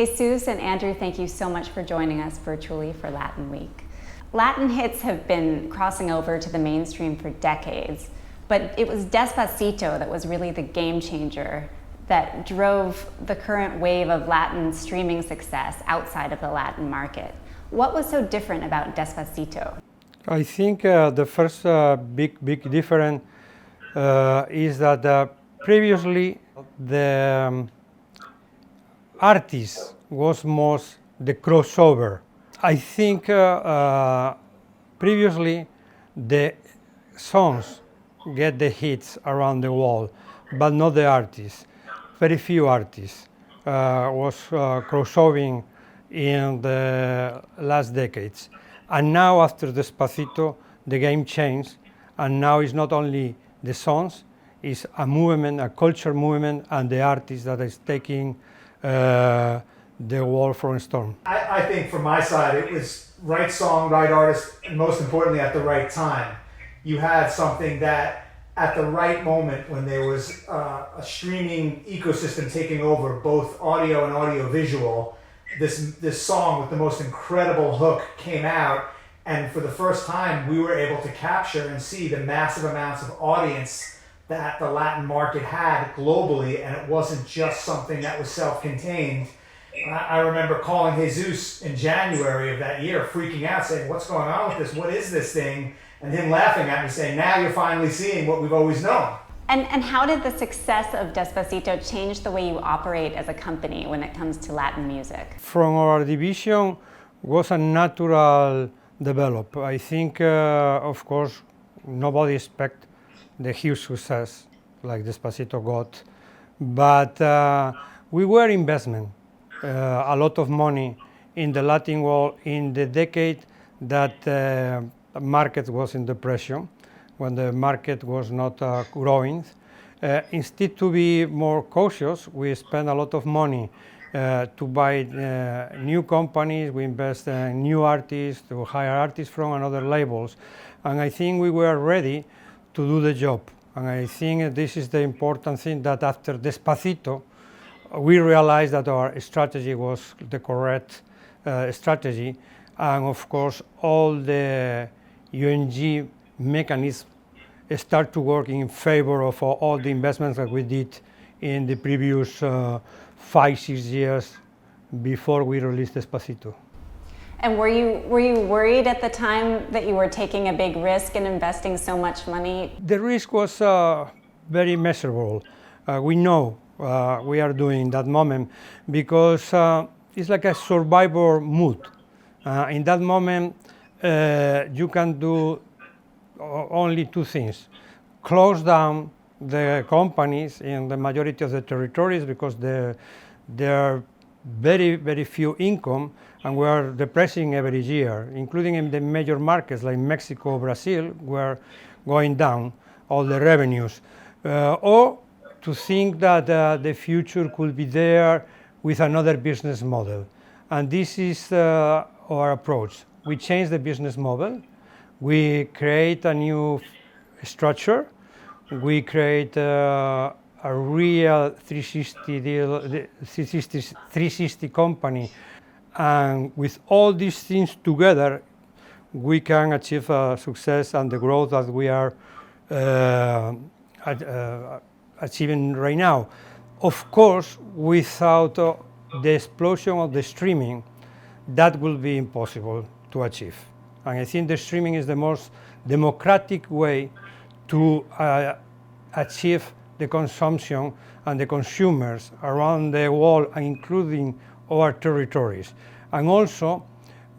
Jesus and Andrew, thank you so much for joining us virtually for Latin Week. Latin hits have been crossing over to the mainstream for decades, but it was Despacito that was really the game changer that drove the current wave of Latin streaming success outside of the Latin market. What was so different about Despacito? I think the first big difference is that previously the artist was most the crossover. I think previously the songs get the hits around the world, but not the artists. Very few artists was crossovering in the last decades. And now after Despacito, the game changed, and now it's not only the songs, it's a movement, a culture movement, and the artist that is taking the world from storm. I think from my side, it was right song, right artist, and most importantly, at the right time. You had something that at the right moment when there was a streaming ecosystem taking over both audio and audio visual, this song with the most incredible hook came out, and for the first time we were able to capture and see the massive amounts of audience that the Latin market had globally, and it wasn't just something that was self-contained. I remember calling Jesus in January of that year, freaking out, saying, "What's going on with this? What is this thing?" And him laughing at me, saying, "Now you're finally seeing what we've always known." And how did the success of Despacito change the way you operate as a company when it comes to Latin music? From our division was a natural develop. I think, of course, nobody expect the huge success like Despacito got, but we were investment a lot of money in the Latin world in the decade that the market was in depression, when the market was not growing. Instead to be more cautious, we spent a lot of money to buy new companies, we invest in new artists, to hire artists from another labels. And I think we were ready to do the job. And I think this is the important thing, that after Despacito, we realized that our strategy was the correct strategy. And of course, all the UNG mechanisms start to work in favor of all the investments that we did in the previous 5-6 years before we released Despacito. And were you worried at the time that you were taking a big risk and investing so much money? The risk was very measurable. We know we are doing that moment because it's like a survivor mood. In that moment, you can do only two things: close down the companies in the majority of the territories because there are very few income, and we are depressing every year, including in the major markets like Mexico, Brazil, we're going down all the revenues. Or to think that the future could be there with another business model. And this is our approach. We change the business model. We create a new structure. We create a real 360 company. And with all these things together, we can achieve success and the growth that we are achieving right now. Of course, without the explosion of the streaming, that will be impossible to achieve. And I think the streaming is the most democratic way to achieve the consumption and the consumers around the world, including our territories. And also,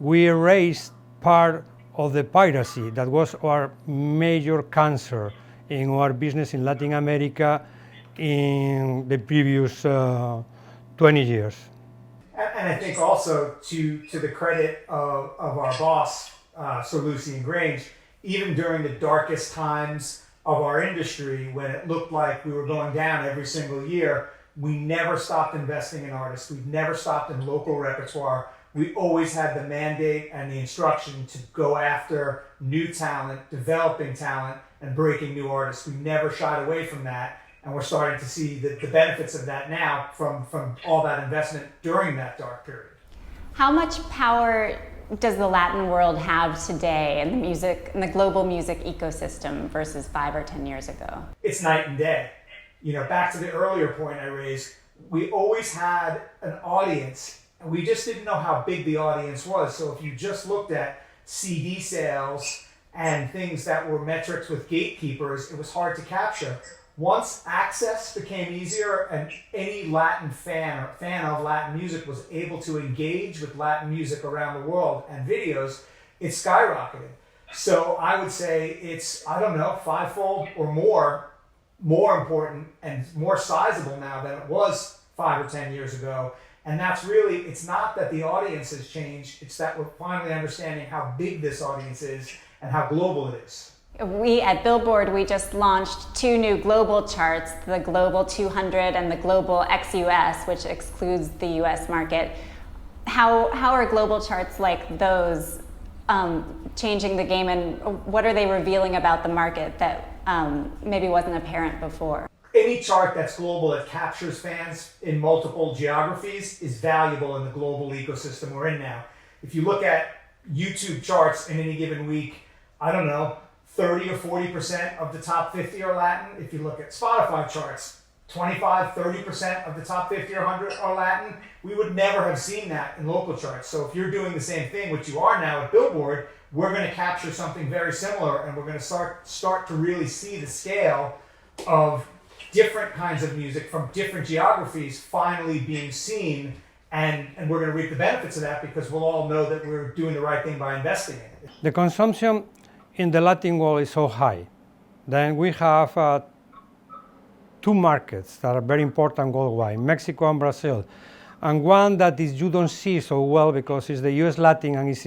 we erased part of the piracy that was our major cancer in our business in Latin America in the previous 20 years. And I think also to the credit of our boss, Sir Lucian Grange, even during the darkest times of our industry, when it looked like we were going down every single year, we never stopped investing in artists. We never stopped in local repertoire. We always had the mandate and the instruction to go after new talent, developing talent, and breaking new artists. We never shied away from that. And we're starting to see the benefits of that now from all that investment during that dark period. How much power does the Latin world have today in the global music ecosystem versus 5 or 10 years ago? It's night and day. Back to the earlier point I raised, we always had an audience, and we just didn't know how big the audience was. So if you just looked at CD sales and things that were metrics with gatekeepers, it was hard to capture. Once access became easier and any Latin fan or fan of Latin music was able to engage with Latin music around the world and videos, it skyrocketed. So I would say it's, I don't know, fivefold or more important and more sizable now than it was 5 or 10 years ago. And that's really, it's not that the audience has changed, it's that we're finally understanding how big this audience is and how global it is. We at Billboard, we just launched 2 new global charts, the Global 200 and the Global ex-US, which excludes the US market. How are global charts like those changing the game, and what are they revealing about the market that maybe wasn't apparent before? Any chart that's global that captures fans in multiple geographies is valuable in the global ecosystem we're in now. If you look at YouTube charts in any given week, I don't know, 30 or 40% of the top 50 are Latin. If you look at Spotify charts, 25, 30% of the top 50 or 100 are Latin. We would never have seen that in local charts. So if you're doing the same thing, which you are now at Billboard, we're going to capture something very similar, and we're going to start to really see the scale of different kinds of music from different geographies finally being seen, and we're going to reap the benefits of that because we'll all know that we're doing the right thing by investing in it. The consumption in the Latin world is so high. Then we have 2 markets that are very important worldwide, Mexico and Brazil. And one that is you don't see so well because it's the US Latin and it's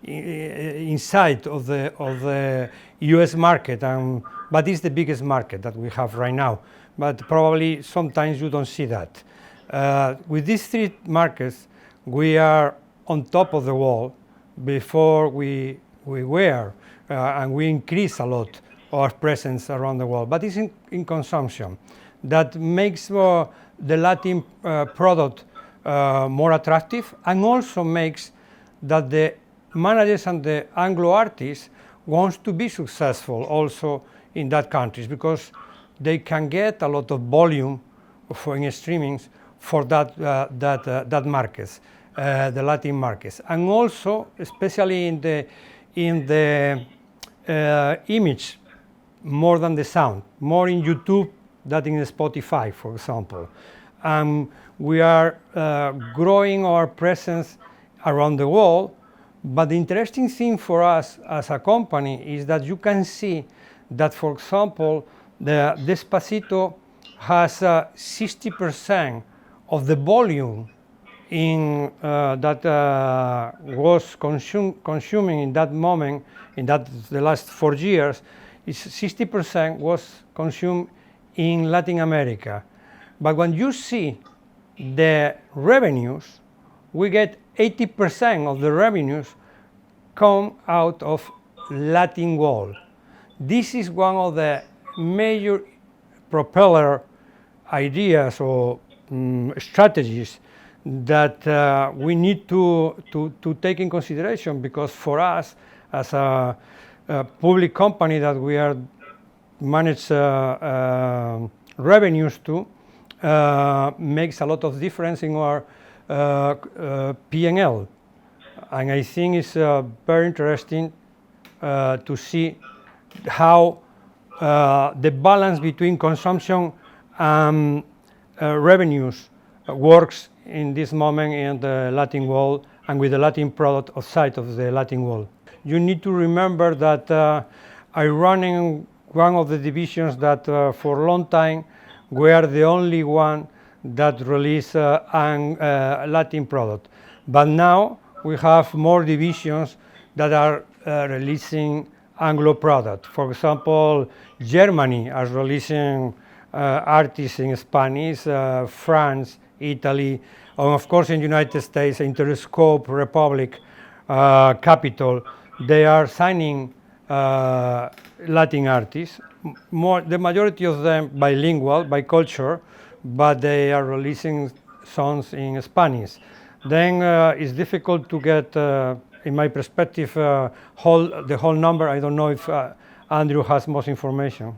inside of the US market, but it's the biggest market that we have right now. But probably sometimes you don't see that. With these 3 markets, we are on top of the world before we were. And we increase a lot our presence around the world, but it's in consumption that makes the Latin product more attractive, and also makes that the managers and the Anglo artists wants to be successful also in that countries because they can get a lot of volume for in streamings for that markets, the Latin markets, and also especially in the image more than the sound, more in YouTube than in Spotify, for example. We are growing our presence around the world, but the interesting thing for us as a company is that you can see that, for example, the Despacito has 60% of the volume that was consuming in that moment, the last 4 years, is 60% was consumed in Latin America. But when you see the revenues, we get 80% of the revenues come out of Latin world. This is one of the major propeller ideas or strategies that we need to take in consideration, because for us as a public company that we are manage revenues to makes a lot of difference in our P&L, and I think it's very interesting to see how the balance between consumption and revenues works in this moment in the Latin world and with the Latin product outside of the Latin world. You need to remember that I run in one of the divisions that for a long time we are the only one that release a Latin product. But now we have more divisions that are releasing Anglo product. For example, Germany are releasing artists in Spanish, France, Italy, and of course in the United States, Interscope, Republic, Capitol, they are signing Latin artists, the majority of them bilingual by culture, but they are releasing songs in Spanish. Then it's difficult to get, in my perspective, the whole number. I don't know if Andrew has most information.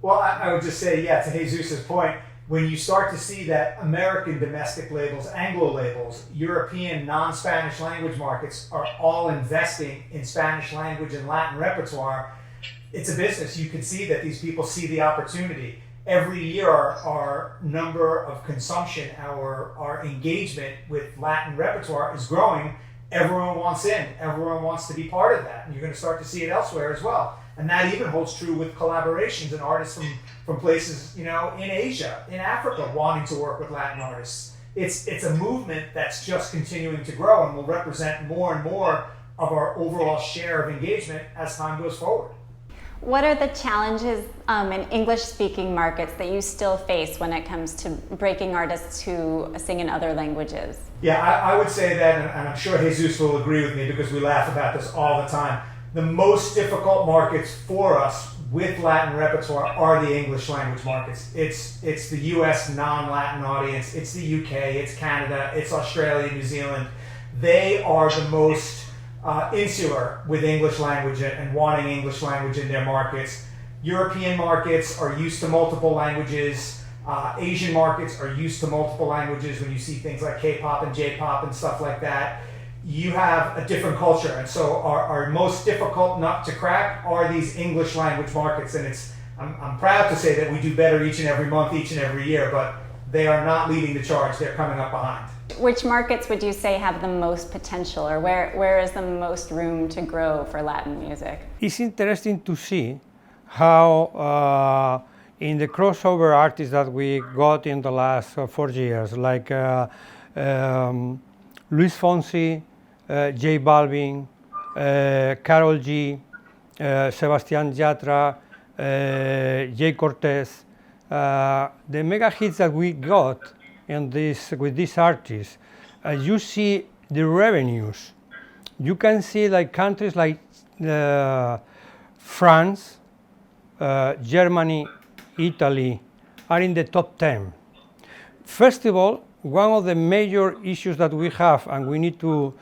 Well, I would just say, yeah, to Jesus' point, when you start to see that American domestic labels, Anglo labels, European non-Spanish language markets are all investing in Spanish language and Latin repertoire, it's a business. You can see that these people see the opportunity. Every year, our number of consumption, our engagement with Latin repertoire is growing. Everyone wants in. Everyone wants to be part of that. And you're going to start to see it elsewhere as well. And that even holds true with collaborations and artists from places, in Asia, in Africa, wanting to work with Latin artists. It's a movement that's just continuing to grow and will represent more and more of our overall share of engagement as time goes forward. What are the challenges in English-speaking markets that you still face when it comes to breaking artists who sing in other languages? Yeah, I would say that, and I'm sure Jesus will agree with me because we laugh about this all the time. The most difficult markets for us with Latin repertoire are the English language markets. It's the US non-Latin audience, it's the UK, it's Canada, it's Australia, New Zealand. They are the most insular with English language and wanting English language in their markets. European markets are used to multiple languages. Asian markets are used to multiple languages when you see things like K-pop and J-pop and stuff like that. You have a different culture, and so our most difficult nut to crack are these English language markets, and I'm proud to say that we do better each and every month, each and every year, but they are not leading the charge. They're coming up behind. Which markets would you say have the most potential, or where is the most room to grow for Latin music? It's interesting to see how in the crossover artists that we got in the last 4 years, like Luis Fonsi, J Balvin, Karol G, Sebastian Yatra, Jay Cortez, the mega hits that we got with these artists, you see the revenues. You can see like countries like France, Germany, Italy are in the top 10. First of all, one of the major issues that we have, and we need to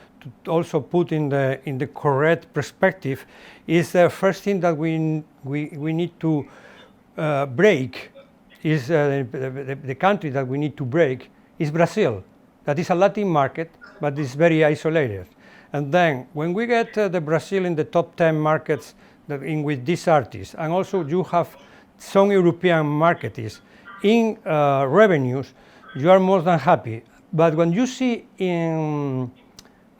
also put in the correct perspective, is the first thing that we need to break is the country that we need to break is Brazil. That is a Latin market, but it's very isolated. And then when we get the Brazil in the top 10 markets with these artists, and also you have some European markets in revenues, you are more than happy. But when you see in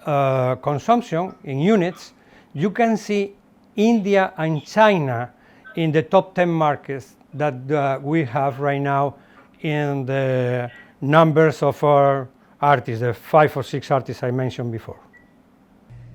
consumption, in units, you can see India and China in the top 10 markets that we have right now in the numbers of our artists, the 5 or 6 artists I mentioned before.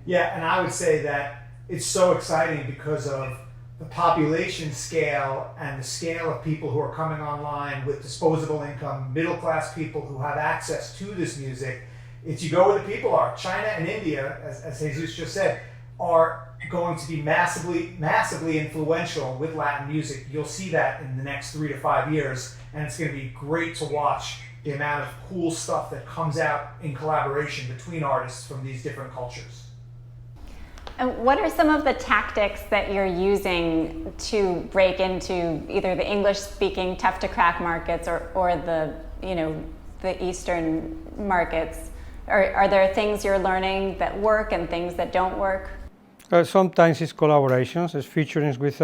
Yeah, and I would say that it's so exciting because of the population scale and the scale of people who are coming online with disposable income, middle class people who have access to this music. It's you go where the people are. China and India, as Jesus just said, are going to be massively influential with Latin music. You'll see that in the next 3 to 5 years, and it's going to be great to watch the amount of cool stuff that comes out in collaboration between artists from these different cultures. And what are some of the tactics that you're using to break into either the English-speaking tough-to-crack markets or the Eastern markets? Are there things you're learning that work and things that don't work? Sometimes it's collaborations, it's featuring with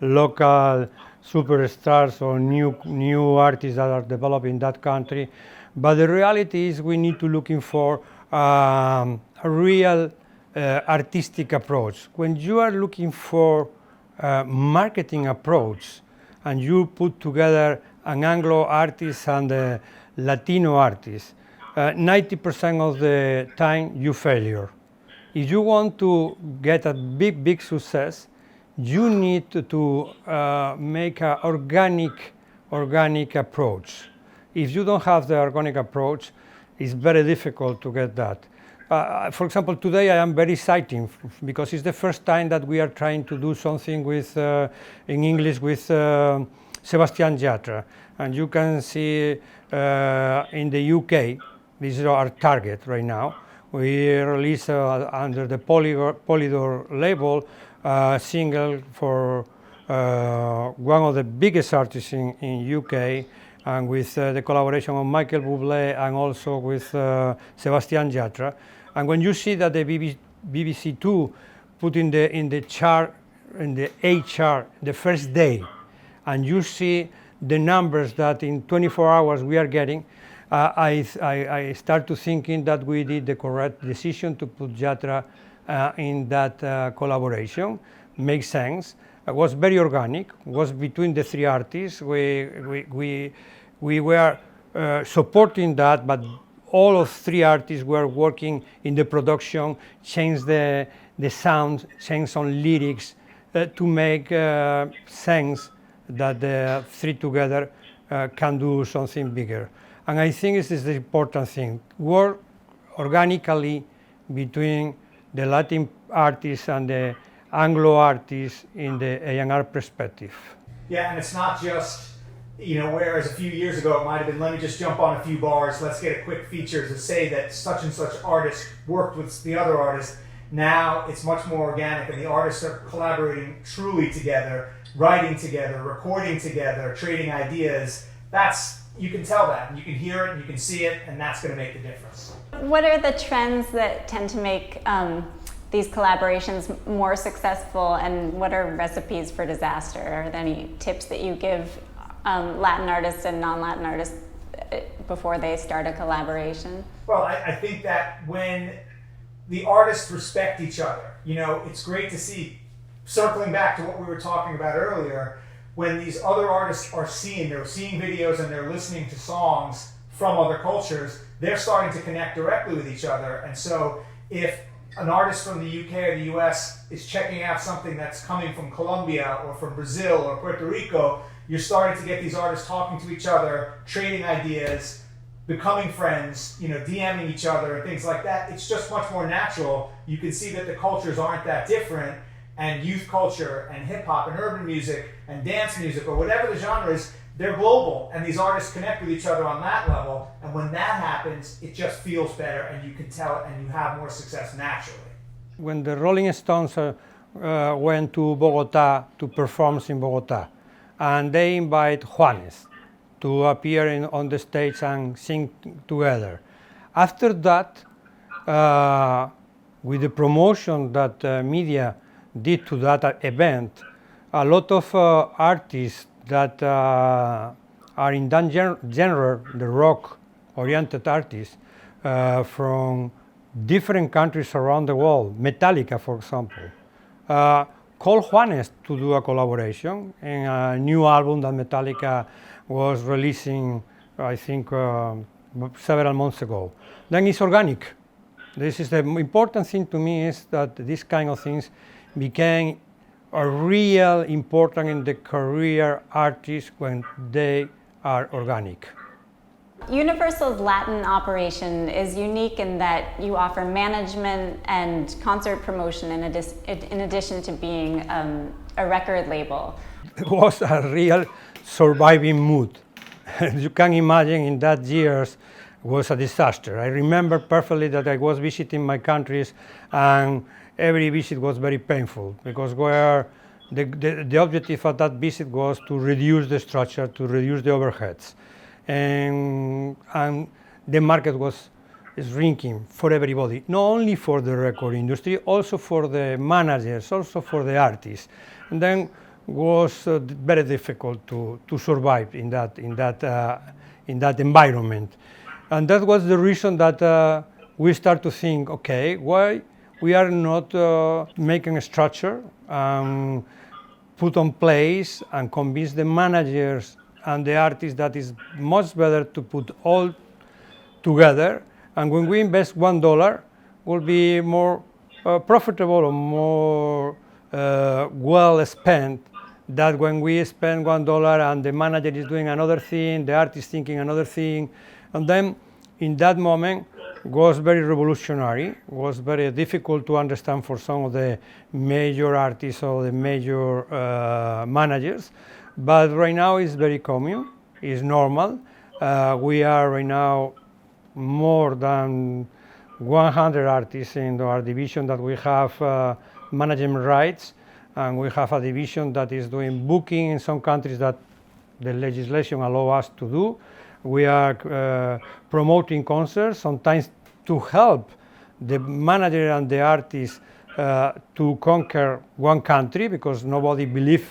local superstars or new artists that are developed in that country. But the reality is we need to looking for a real artistic approach. When you are looking for a marketing approach and you put together an Anglo artist and a Latino artist, 90% of the time you failure. If you want to get a big success, you need to make an organic approach. If you don't have the organic approach, it's very difficult to get that. For example, today I am very excited because it's the first time that we are trying to do something with, in English with Sebastian Yatra. And you can see in the UK, this is our target right now. We release under the Polydor label a single for one of the biggest artists in UK, and with the collaboration of Michael Bublé and also with Sebastian Yatra. And when you see that the BBC Two put in the chart, in the A chart, the first day, and you see the numbers that in 24 hours we are getting, I start to thinking that we did the correct decision to put Yatra in that collaboration. Makes sense. It was very organic. Was between the three artists. We were supporting that, but all of three artists were working in the production, change the sound, change some lyrics to make sense that the three together can do something bigger. And I think this is the important thing. Work organically between the Latin artists and the Anglo artists in the A&R perspective. Yeah, and it's not just, whereas a few years ago it might have been, let me just jump on a few bars, let's get a quick feature to say that such and such artist worked with the other artist. Now it's much more organic, and the artists are collaborating truly together, writing together, recording together, trading ideas. You can tell that, and you can hear it, and you can see it, and that's going to make the difference. What are the trends that tend to make these collaborations more successful, and what are recipes for disaster? Are there any tips that you give Latin artists and non-Latin artists before they start a collaboration? Well, I think that when the artists respect each other, it's great to see, circling back to what we were talking about earlier, when these other artists are they're seeing videos and they're listening to songs from other cultures, they're starting to connect directly with each other. And so if an artist from the UK or the US is checking out something that's coming from Colombia or from Brazil or Puerto Rico, you're starting to get these artists talking to each other, trading ideas, becoming friends, DMing each other and things like that. It's just much more natural. You can see that the cultures aren't that different, and youth culture and hip hop and urban music and dance music or whatever the genre is, they're global, and these artists connect with each other on that level. And when that happens, it just feels better, and you can tell, and you have more success naturally. When the Rolling Stones went to Bogota to perform in Bogota, and they invite Juanes to appear on the stage and sing together. After that, with the promotion that media did to that event, a lot of artists that are in that genre, the rock-oriented artists from different countries around the world, Metallica, for example, called Juanes to do a collaboration in a new album that Metallica was releasing, I think, several months ago. Then it's organic. This is the important thing to me, is that these kind of things became a real important in the career artists when they are organic. Universal's Latin operation is unique in that you offer management and concert promotion in addition to being a record label. It was a real surviving mood. You can imagine in that years was a disaster. I remember perfectly that I was visiting my countries, and every visit was very painful because the objective of that visit was to reduce the structure, to reduce the overheads. And the market was shrinking for everybody, not only for the record industry, also for the managers, also for the artists. And then was very difficult to survive in that environment. And that was the reason that we start to think, okay, why we are not making a structure, put on place and convince the managers and the artists that it's much better to put all together, and when we invest $1, will be more profitable or more well spent than when we spend $1 and the manager is doing another thing, the artist thinking another thing, and then in that moment was very revolutionary, was very difficult to understand for some of the major artists or the major managers, but right now it's very common, it's normal. We are right now more than 100 artists in our division that we have management rights, and we have a division that is doing booking in some countries that the legislation allows us to do. We are promoting concerts, sometimes to help the manager and the artist to conquer one country, because nobody believes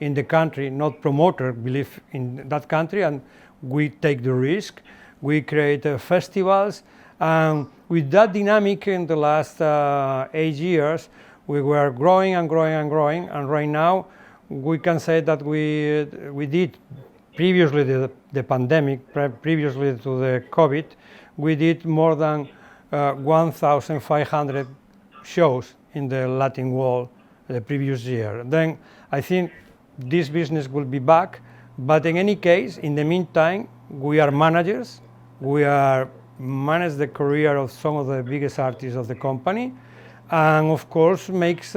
in the country, not promoter believe in that country, and we take the risk. We create festivals, and with that dynamic in the last 8 years, we were growing and growing and growing, and right now we can say that we did previously the pandemic, previously to the COVID, we did more than 1,500 shows in the Latin world the previous year. Then I think this business will be back, but in any case, in the meantime, we are managers. We are manage the career of some of the biggest artists of the company, and of course makes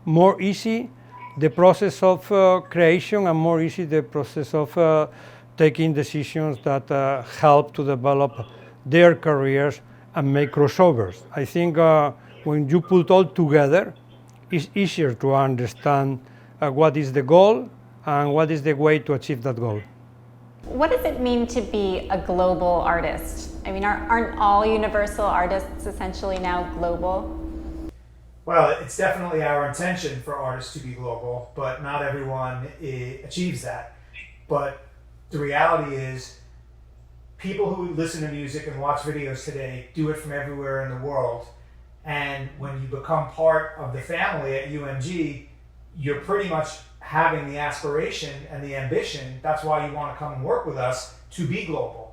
more easy the process of creation, and more easy the process of taking decisions that help to develop their careers and make crossovers. I think when you put all together, it's easier to understand what is the goal and what is the way to achieve that goal. What does it mean to be a global artist? I mean, aren't all universal artists essentially now global? Well, it's definitely our intention for artists to be global, but not everyone achieves that. But the reality is, people who listen to music and watch videos today do it from everywhere in the world. And when you become part of the family at UMG, you're pretty much having the aspiration and the ambition, that's why you want to come and work with us, to be global.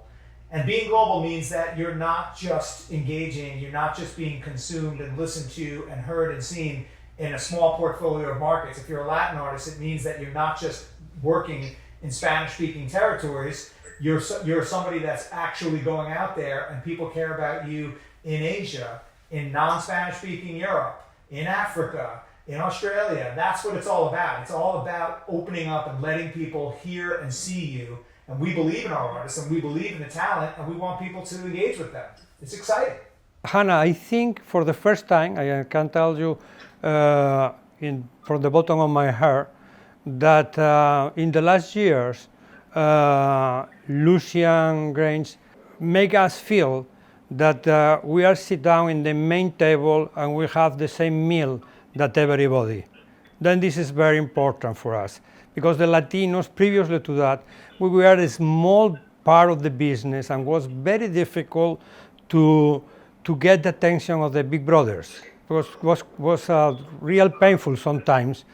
And being global means that you're not just engaging, you're not just being consumed and listened to and heard and seen in a small portfolio of markets. If you're a Latin artist, it means that you're not just working in Spanish-speaking territories, you're somebody that's actually going out there, and people care about you in Asia, in non-Spanish-speaking Europe, in Africa, in Australia. That's what it's all about. It's all about opening up and letting people hear and see you. And we believe in our artists, and we believe in the talent, and we want people to engage with them. It's exciting. Hannah, I think for the first time, I can tell you from the bottom of my heart, that in the last years, Lucian Grange make us feel that we are sit down in the main table and we have the same meal that everybody. Then this is very important for us, because the Latinos, previously to that, we were a small part of the business, and was very difficult to get the attention of the big brothers. It was real painful sometimes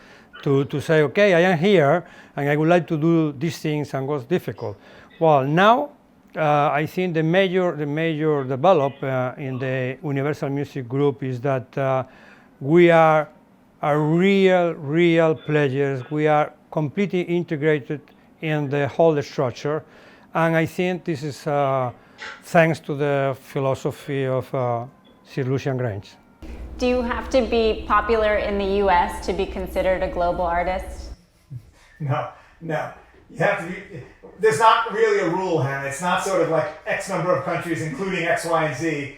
to say, okay, I am here and I would like to do these things, and was difficult. Well, now I think the major develop in the Universal Music Group is that we are real players. We are completely integrated in the whole structure, and I think this is thanks to the philosophy of Sir Lucian Grange. Do you have to be popular in the US to be considered a global artist? No. You have to be. There's not really a rule, Hannah. It's not sort of like X number of countries, including X, Y, and Z.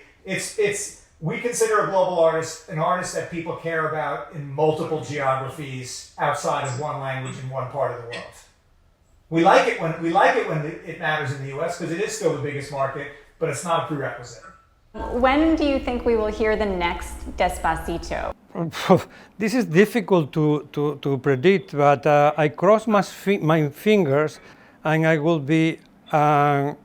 We consider a global artist an artist that people care about in multiple geographies outside of one language in one part of the world. We like it when it matters in the U.S. because it is still the biggest market, but it's not a prerequisite. When do you think we will hear the next Despacito? This is difficult to predict, but I cross my fingers, and I will be a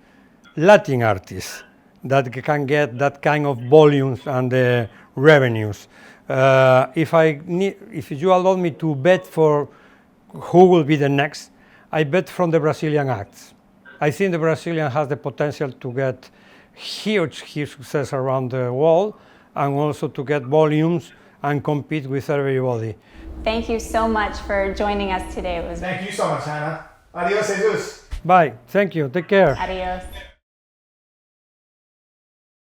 Latin artist that can get that kind of volumes and revenues. If you allow me to bet for who will be the next, I bet from the Brazilian acts. I think the Brazilian has the potential to get huge success around the world, and also to get volumes and compete with everybody. Thank you so much for joining us today. Thank you so much, Hannah. Adios, Jesus. Bye. Thank you. Take care. Adios.